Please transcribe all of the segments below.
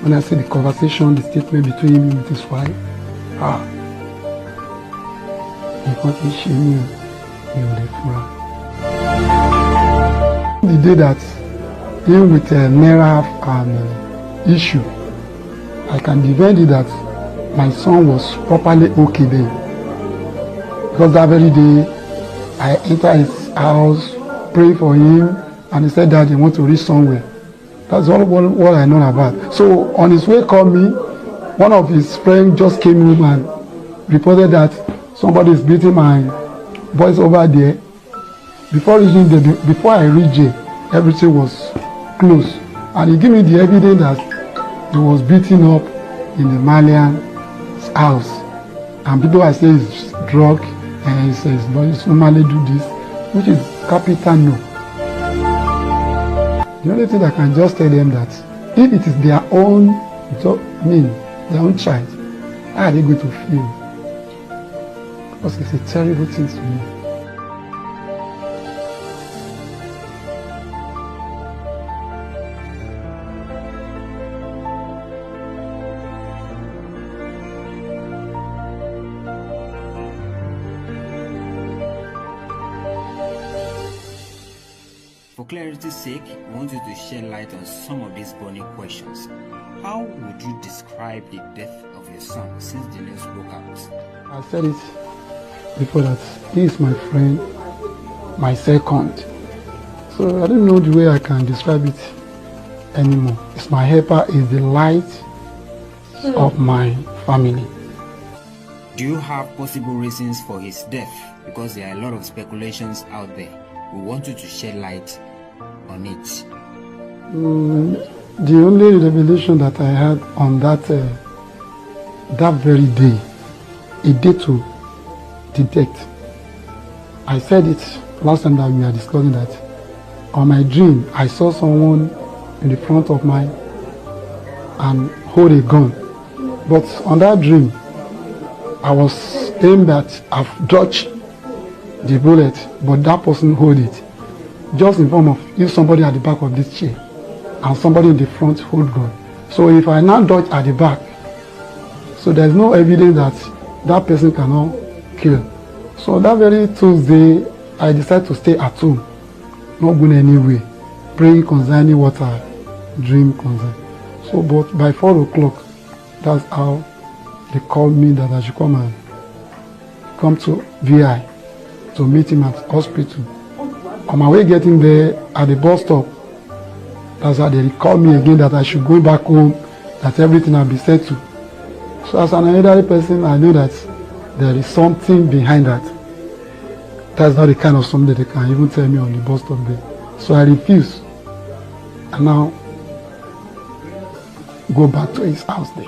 When I see the conversation, the statement between him and his wife, because he she knew he would have run. The day that him with Naira issue, I can defend it that my son was properly okay then. Because that very day, I entered his house, prayed for him, and he said that he wants to reach somewhere. That's all what I know about. So on his way called me, one of his friends just came home and reported that somebody is beating my boys over there. Before I reached there, everything was closed. And he gave me the evidence that he was beaten up in the Malian's house. And people I say he's drunk, and he says, boys normally do this, which is capital no. The only thing I can just tell them that if it is their own their own child, how are they going to feel? Because it's a terrible thing to me. For clarity's sake, I want you to shed light on some of these burning questions. How would you describe the death of your son since the news broke out? I said it before that he is my friend, my second. So I don't know the way I can describe it anymore. It's my helper, is the light of my family. Do you have possible reasons for his death? Because there are a lot of speculations out there. We want you to shed light on it. The only revelation that I had on that very day, a day to the death. I said it last time that we were discussing that on my dream I saw someone in the front of mine and hold a gun. But on that dream, I was aimed at, I've dodged the bullet, but that person hold it. Just in form of if somebody at the back of this chair and somebody in the front hold gun. So if I now dodge at the back, so there's no evidence that that person cannot kill. So that very Tuesday, I decided to stay at home, not going anywhere, praying concerning what I dream concern. So but by 4 o'clock, that's how they called me that I should come to VI to meet him at hospital. On my way getting there at the bus stop, that's how they called me again that I should go back home, that everything will be settled. So as an elderly person, I know that there is something behind that. That's not the kind of something they can even tell me on the bus stop there. So I refuse. And now go back to his house there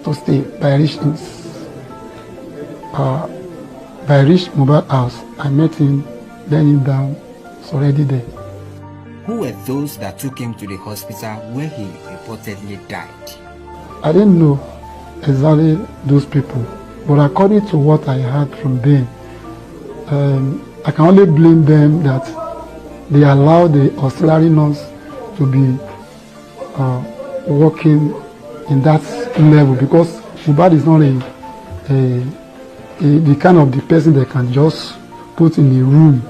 to stay. By reaching Mohbad house, I met him, laying him down, it's already there. Who were those that took him to the hospital where he reportedly died? I didn't know exactly those people, but according to what I heard from them, I can only blame them that they allowed the auxiliary nurse to be working in that level, because Mohbad is not the kind of the person they can just put in a room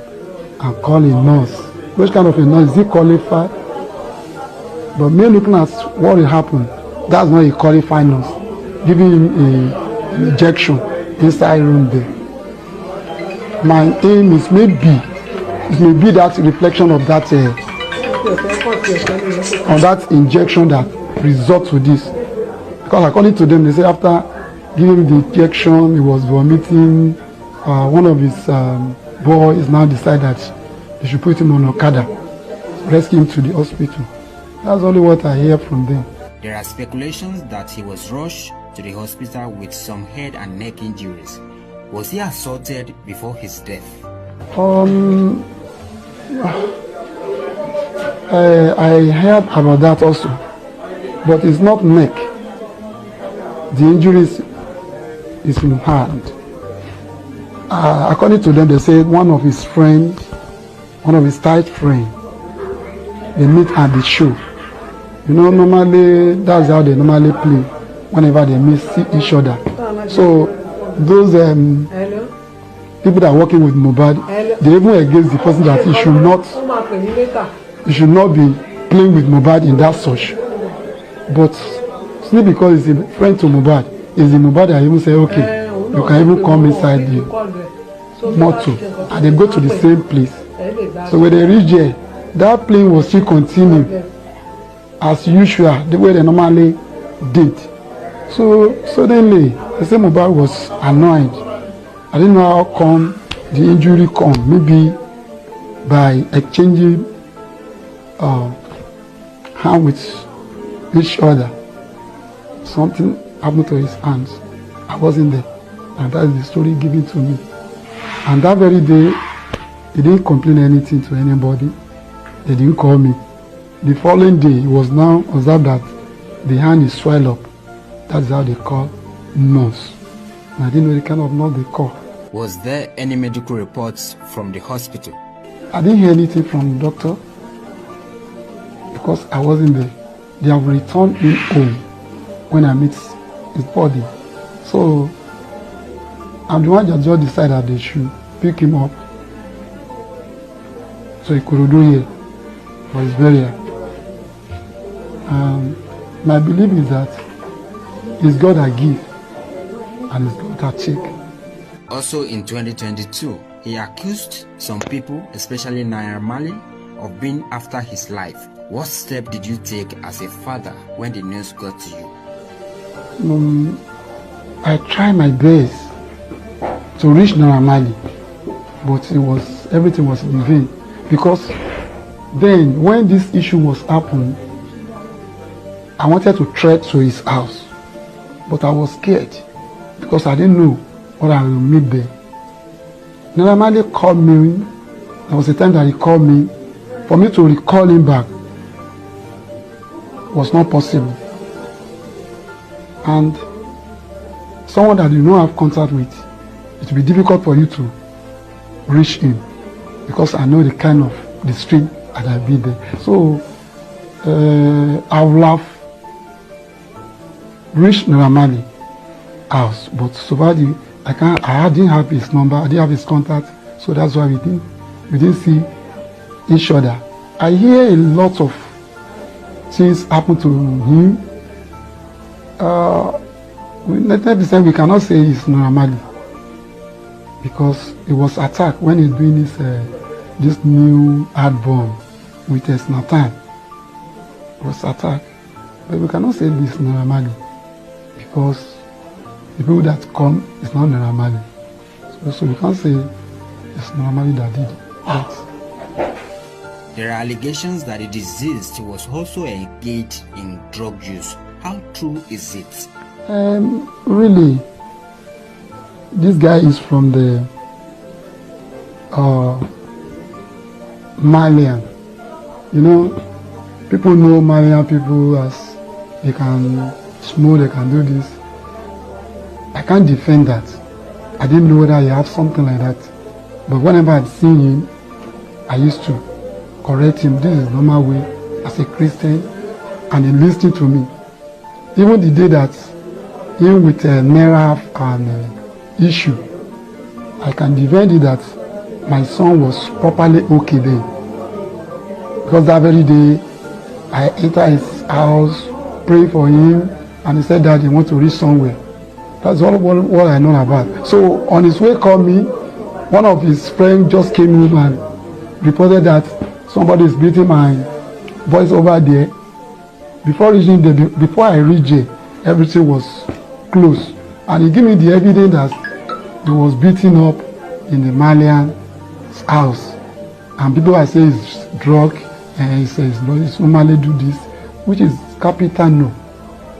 and call a nurse. Which kind of a nurse? Is he qualified? But me looking at what will happen, that's not a qualified nurse. Giving him an injection inside room there. My aim is maybe that reflection of that on that injection that results to this. Because according to them, they say after giving the injection, he was vomiting. One of his boys now decided that they should put him on Okada, rescue him to the hospital. That's only what I hear from them. There are speculations that he was rushed to the hospital with some head and neck injuries. Was he assaulted before his death? I heard about that also, but it's not neck. The injuries is in hand. According to them, they said one of his tight friends, they meet at the show. You know, normally that's how they normally play whenever they miss each other. So those people that are working with Mohbad, they even against the person that he should not be playing with Mohbad in that such. But still, because he's a friend to Mohbad, is the Mohbad that even say, okay, you can even come inside the motor, and they go to the same place. So when they reach there, that plane will still continue as usual, the way they normally did. So suddenly, the same Mohbad was annoyed. I didn't know how come the injury come. Maybe by exchanging hand with each other, something happened to his hands. I wasn't there, and that's the story given to me. And that very day, he didn't complain anything to anybody. They didn't call me. The following day, it was now observed that the hand is swelled up. That's how they call nurse. And I didn't know the kind of nurse they call. Was there any medical reports from the hospital? I didn't hear anything from the doctor because I wasn't there. They have returned him home when I meet his body. So I'm the one that just decided that they should pick him up. So he could do here for his burial. My belief is that it's God that gives and it's God that takes. Also in 2022, he accused some people, especially Naira Marley, of being after his life. What step did you take as a father when the news got to you? I tried my best to reach Naira Marley, but everything was in vain. Because then, when this issue was happening, I wanted to trek to his house, but I was scared because I didn't know what I will meet there. Naira Marley called me. There was a time that he called me. For me to recall him back was not possible. And someone that you don't have contact with, it will be difficult for you to reach him because I know the kind of the street that I've been there. So I would have reached Naira Marley house, but so far I didn't have his number, I didn't have his contact, so that's why we didn't see each other. I hear a lot of things happen to him. 90% we cannot say it's Naira Marley because he was attacked when he's doing this new album with Snatan. He was attacked, but we cannot say this Naira Marley because the people that come is not Naira Marley. So we can't say it's Naira Marley that did that. There are allegations that the deceased was also engaged in drug use. How true is it? Really, this guy is from the Malian. You know, people know Malian people as they can smoke, they can do this. I can't defend that. I didn't know whether he had something like that. But whenever I'd seen him, I used to correct him. This is the normal way as a Christian, and he listened to me. Even the day that him with Naira and issue, I can defend it that my son was properly okay then. Because that very day, I entered his house, prayed for him, and he said that he wants to reach somewhere. That's all what I know about. So on his way called me, one of his friends just came home and reported that somebody is beating my voice over there. Before reaching there, before I reached there, everything was closed. And he gave me the evidence that he was beaten up in the Malian house. And people are saying it's drug, and he says it's normally do this, which is capital no.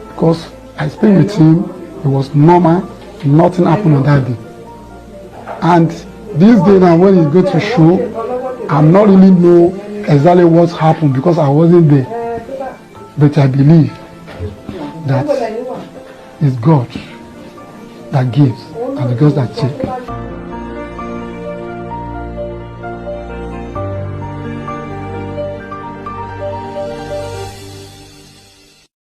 Because I spent with him, it was normal, nothing happened on that day. And this day now when he go to show, I'm not really know exactly what happened because I wasn't there. But I believe that it's God that gives and God that takes.